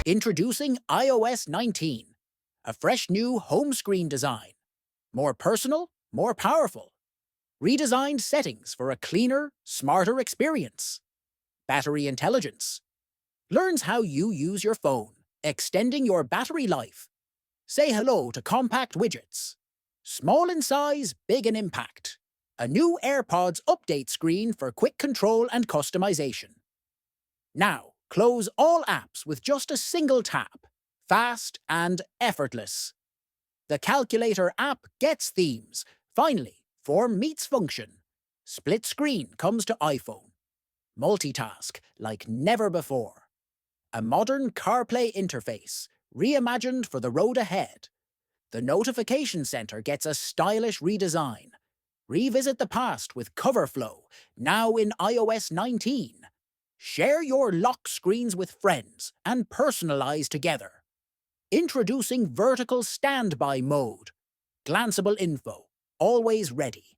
Introducing iOS 19, a fresh new home screen design. More personal, more powerful. Redesigned settings for a cleaner, smarter experience. Battery intelligence. Learns how you use your phone, extending your battery life. Say hello to compact widgets. Small in size, big in impact. A new AirPods update screen for quick control and customization. Now, close all apps with just a single tap. Fast and effortless. The Calculator app gets themes. Finally, form meets function. Split screen comes to iPhone. Multitask like never before. A modern CarPlay interface, reimagined for the road ahead. The Notification Center gets a stylish redesign. Revisit the past with CoverFlow, now in iOS 19. Share your lock screens with friends and personalize together. Introducing vertical standby mode. Glanceable info, always ready.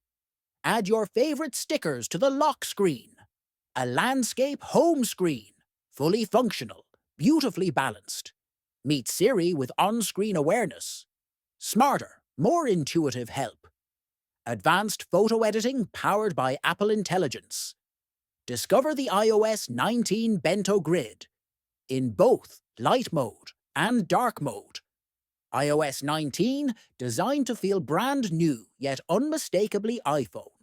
Add your favorite stickers to the lock screen. A landscape home screen, fully functional, beautifully balanced. Meet Siri with on-screen awareness. Smarter, more intuitive help. Advanced photo editing powered by Apple Intelligence. Discover the iOS 19 Bento grid in both light mode and dark mode. iOS 19 designed to feel brand new yet unmistakably iPhone.